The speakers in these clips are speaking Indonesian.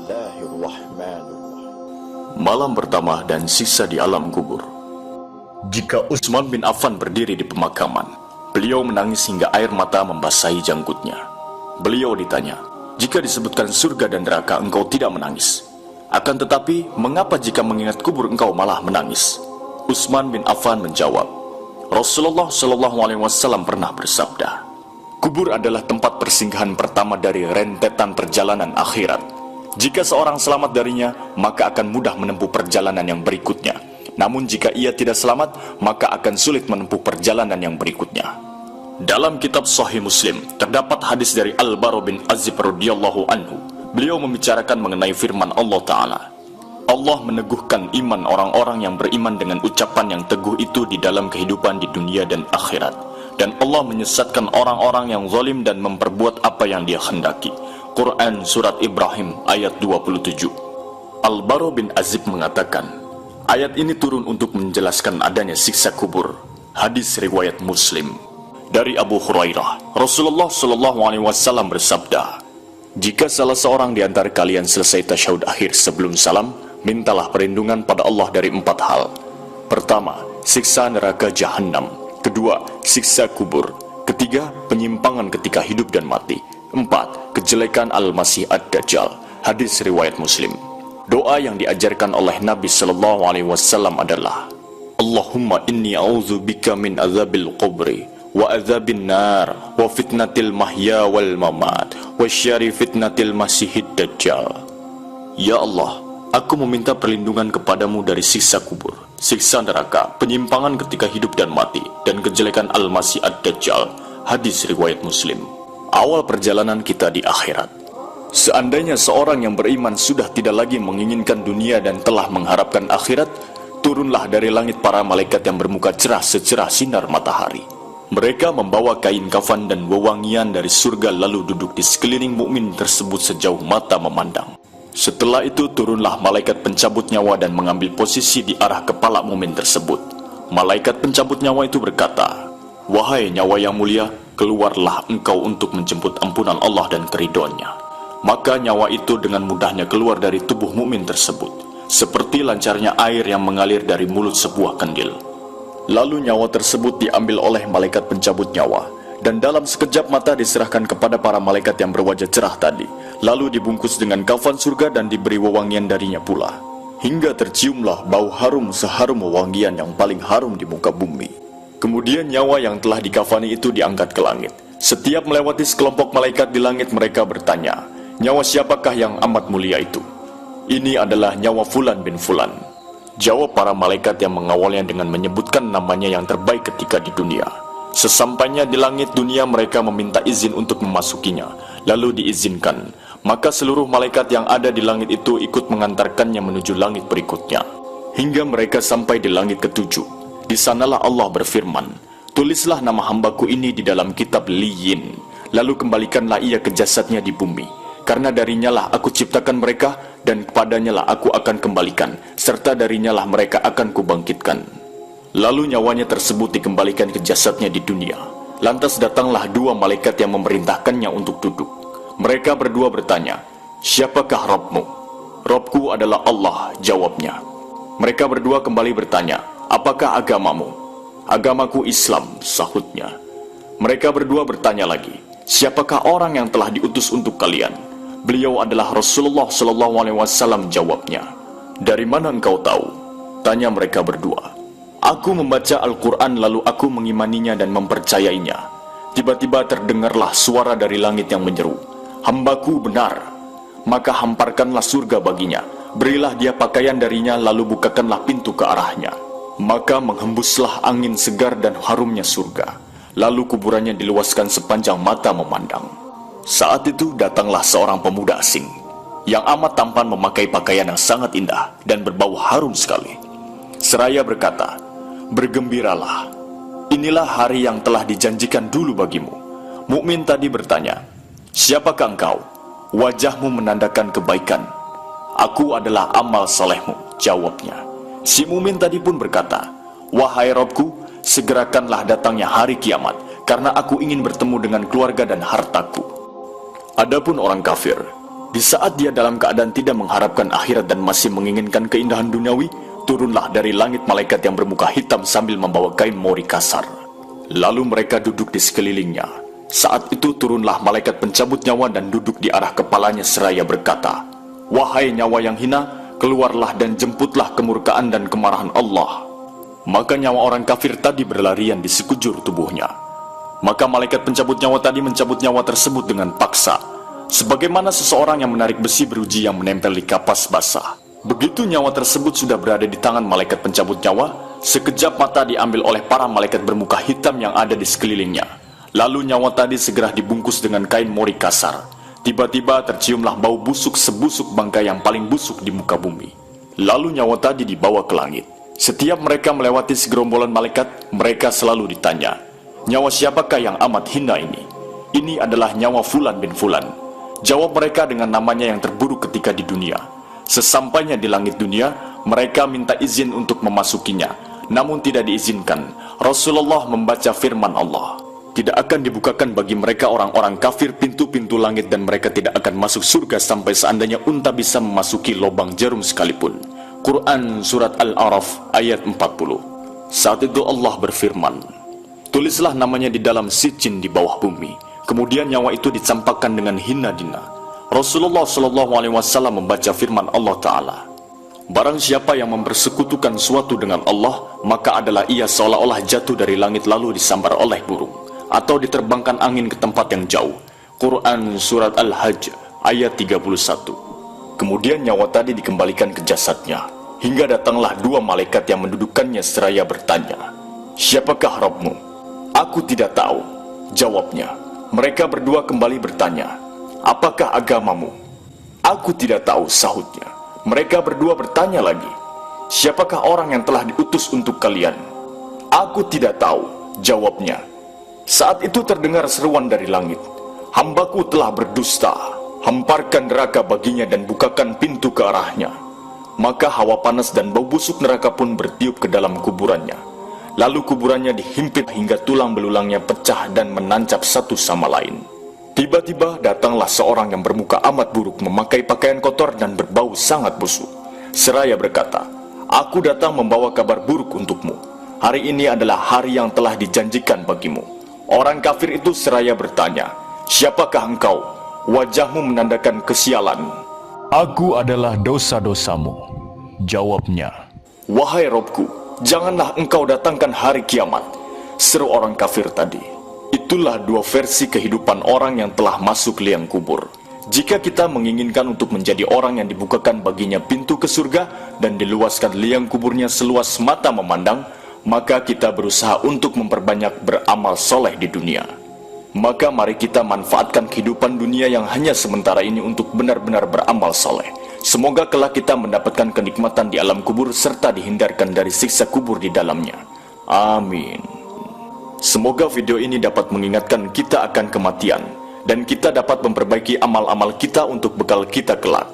Bismillahirrahmanirrahim. Malam pertama dan siksa di alam kubur. Jika Utsman bin Affan berdiri di pemakaman, beliau menangis hingga air mata membasahi janggutnya. Beliau ditanya, jika disebutkan surga dan neraka engkau tidak menangis, akan tetapi mengapa jika mengingat kubur engkau malah menangis? Utsman bin Affan menjawab, Rasulullah SAW pernah bersabda, kubur adalah tempat persinggahan pertama dari rentetan perjalanan akhirat. Jika seorang selamat darinya, maka akan mudah menempuh perjalanan yang berikutnya. Namun jika ia tidak selamat, maka akan sulit menempuh perjalanan yang berikutnya. Dalam kitab Sahih Muslim, terdapat hadis dari Al-Bara bin Azib radhiyallahu anhu. Beliau membicarakan mengenai firman Allah Ta'ala. Allah meneguhkan iman orang-orang yang beriman dengan ucapan yang teguh itu di dalam kehidupan di dunia dan akhirat. Dan Allah menyesatkan orang-orang yang zalim dan memperbuat apa yang dia hendaki. Quran Surat Ibrahim ayat 27. Al-Bara bin Azib mengatakan, ayat ini turun untuk menjelaskan adanya siksa kubur. Hadis riwayat Muslim. Dari Abu Hurairah, Rasulullah SAW bersabda, jika salah seorang di antara kalian selesai tasyahud akhir sebelum salam, mintalah perlindungan pada Allah dari 4 hal. Pertama, siksa neraka jahanam. Kedua, siksa kubur. Ketiga, penyimpangan ketika hidup dan mati. 4. Kejelekan Al-Masih Ad-Dajjal. Hadis riwayat Muslim. Doa yang diajarkan oleh Nabi SAW adalah, Allahumma inni a'udzubika min azabil qabri wa azabin nar wa fitnatil mahya wal mamat wa syarri fitnatil masihid dajjal. Ya Allah, aku meminta perlindungan kepadamu dari siksa kubur, siksa neraka, penyimpangan ketika hidup dan mati, dan kejelekan Al-Masih Ad-Dajjal. Hadis riwayat Muslim. Awal perjalanan kita di akhirat. Seandainya seorang yang beriman sudah tidak lagi menginginkan dunia dan telah mengharapkan akhirat, turunlah dari langit para malaikat yang bermuka cerah secerah sinar matahari. Mereka membawa kain kafan dan wewangian dari surga lalu duduk di sekeliling mukmin tersebut sejauh mata memandang. Setelah itu turunlah malaikat pencabut nyawa dan mengambil posisi di arah kepala mukmin tersebut. Malaikat pencabut nyawa itu berkata, wahai nyawa yang mulia, keluarlah engkau untuk menjemput ampunan Allah dan keridhoannya. Maka nyawa itu dengan mudahnya keluar dari tubuh mukmin tersebut, seperti lancarnya air yang mengalir dari mulut sebuah kandil. Lalu nyawa tersebut diambil oleh malaikat pencabut nyawa, dan dalam sekejap mata diserahkan kepada para malaikat yang berwajah cerah tadi, lalu dibungkus dengan kafan surga dan diberi wewangian darinya pula, hingga terciumlah bau harum seharum wewangian yang paling harum di muka bumi. Kemudian nyawa yang telah dikafani itu diangkat ke langit. Setiap melewati sekelompok malaikat di langit, mereka bertanya, nyawa siapakah yang amat mulia itu? Ini adalah nyawa Fulan bin Fulan. Jawab para malaikat yang mengawalnya dengan menyebutkan namanya yang terbaik ketika di dunia. Sesampainya di langit dunia, mereka meminta izin untuk memasukinya, lalu diizinkan. Maka seluruh malaikat yang ada di langit itu ikut mengantarkannya menuju langit berikutnya, hingga mereka sampai di langit ketujuh. Di sanalah Allah berfirman, tulislah nama hambaku ini di dalam kitab Liyin, lalu kembalikanlah ia ke jasadnya di bumi, karena darinya lah aku ciptakan mereka, dan kepadanya lah aku akan kembalikan, serta darinya lah mereka akan kubangkitkan. Lalu nyawanya tersebut dikembalikan ke jasadnya di dunia. Lantas datanglah 2 malaikat yang memerintahkannya untuk duduk. Mereka berdua bertanya, siapakah Rabbmu? Rabbku adalah Allah, jawabnya. Mereka berdua kembali bertanya, apakah agamamu? Agamaku Islam, sahutnya. Mereka berdua bertanya lagi, siapakah orang yang telah diutus untuk kalian? Beliau adalah Rasulullah SAW, jawabnya. Dari mana engkau tahu? Tanya mereka berdua. Aku membaca Al-Quran lalu aku mengimaninya dan mempercayainya. Tiba-tiba terdengarlah suara dari langit yang menyeru, hambaku benar. Maka hamparkanlah surga baginya, berilah dia pakaian darinya, lalu bukakanlah pintu ke arahnya. Maka menghembuslah angin segar dan harumnya surga. Lalu kuburannya diluaskan sepanjang mata memandang. Saat itu datanglah seorang pemuda asing, yang amat tampan memakai pakaian yang sangat indah dan berbau harum sekali. Seraya berkata, bergembiralah, inilah hari yang telah dijanjikan dulu bagimu. Mukmin tadi bertanya, siapakah engkau? Wajahmu menandakan kebaikan. Aku adalah amal salehmu, jawabnya. Si mukmin tadi pun berkata, wahai Rabbku, segerakanlah datangnya hari kiamat, karena aku ingin bertemu dengan keluarga dan hartaku. Adapun orang kafir, Di saat dia dalam keadaan tidak mengharapkan akhirat dan masih menginginkan keindahan duniawi, turunlah dari langit malaikat yang bermuka hitam sambil membawa kain mori kasar. Lalu mereka duduk di sekelilingnya. Saat itu turunlah malaikat pencabut nyawa dan duduk di arah kepalanya seraya berkata, "Wahai nyawa yang hina, keluarlah dan jemputlah kemurkaan dan kemarahan Allah." Maka nyawa orang kafir tadi berlarian di sekujur tubuhnya. Maka malaikat pencabut nyawa tadi mencabut nyawa tersebut dengan paksa, sebagaimana seseorang yang menarik besi beruji yang menempel di kapas basah. Begitu nyawa tersebut sudah berada di tangan malaikat pencabut nyawa, sekejap mata diambil oleh para malaikat bermuka hitam yang ada di sekelilingnya. Lalu nyawa tadi segera dibungkus dengan kain mori kasar. Tiba-tiba terciumlah bau busuk sebusuk bangkai yang paling busuk di muka bumi. Lalu nyawa tadi dibawa ke langit. Setiap mereka melewati segerombolan malaikat, mereka selalu ditanya, "Nyawa siapakah yang amat hina ini?" "Ini adalah nyawa Fulan bin Fulan." Jawab mereka dengan namanya yang terburuk ketika di dunia. Sesampainya di langit dunia, mereka minta izin untuk memasukinya, namun tidak diizinkan. Rasulullah membaca firman Allah, "Tidak akan dibukakan bagi mereka orang-orang kafir pintu-pintu langit dan mereka tidak akan masuk surga sampai seandainya unta bisa memasuki lubang jarum sekalipun." Quran Surat Al-A'raf ayat 40. Saat itu Allah berfirman, "Tulislah namanya di dalam sijin di bawah bumi." Kemudian nyawa itu dicampakkan dengan hina dina. Rasulullah SAW membaca firman Allah Ta'ala, "Barang siapa yang mempersekutukan suatu dengan Allah, maka adalah ia seolah-olah jatuh dari langit lalu disambar oleh burung, atau diterbangkan angin ke tempat yang jauh." Quran Surat Al-Hajj ayat 31. Kemudian nyawa tadi dikembalikan ke jasadnya, hingga datanglah dua malaikat yang mendudukkannya seraya bertanya, "Siapakah Rabbmu?" "Aku tidak tahu," jawabnya. Mereka berdua kembali bertanya, "Apakah agamamu?" "Aku tidak tahu," sahutnya. Mereka berdua bertanya lagi, "Siapakah orang yang telah diutus untuk kalian?" "Aku tidak tahu," jawabnya. Saat itu terdengar seruan dari langit, "Hambaku telah berdusta, hamparkan neraka baginya dan bukakan pintu ke arahnya." Maka hawa panas dan bau busuk neraka pun bertiup ke dalam kuburannya. Lalu kuburannya dihimpit hingga tulang belulangnya pecah dan menancap satu sama lain. Tiba-tiba datanglah seorang yang bermuka amat buruk, memakai pakaian kotor dan berbau sangat busuk. Seraya berkata, "Aku datang membawa kabar buruk untukmu. Hari ini adalah hari yang telah dijanjikan bagimu." Orang kafir itu seraya bertanya, "Siapakah engkau?" Wajahmu menandakan kesialan. "Aku adalah dosa-dosamu," jawabnya. "Wahai Robku, janganlah engkau datangkan hari kiamat," seru orang kafir tadi. Itulah dua versi kehidupan orang yang telah masuk liang kubur. Jika kita menginginkan untuk menjadi orang yang dibukakan baginya pintu ke surga dan diluaskan liang kuburnya seluas mata memandang, maka kita berusaha untuk memperbanyak beramal soleh di dunia. Maka mari kita manfaatkan kehidupan dunia yang hanya sementara ini untuk benar-benar beramal soleh. Semoga kelak kita mendapatkan kenikmatan di alam kubur serta dihindarkan dari siksa kubur di dalamnya. Amin. Semoga video ini dapat mengingatkan kita akan kematian dan kita dapat memperbaiki amal-amal kita untuk bekal kita kelak.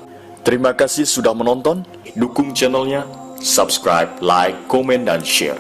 Terima kasih sudah menonton. Dukung channelnya, subscribe, like, komen, dan share.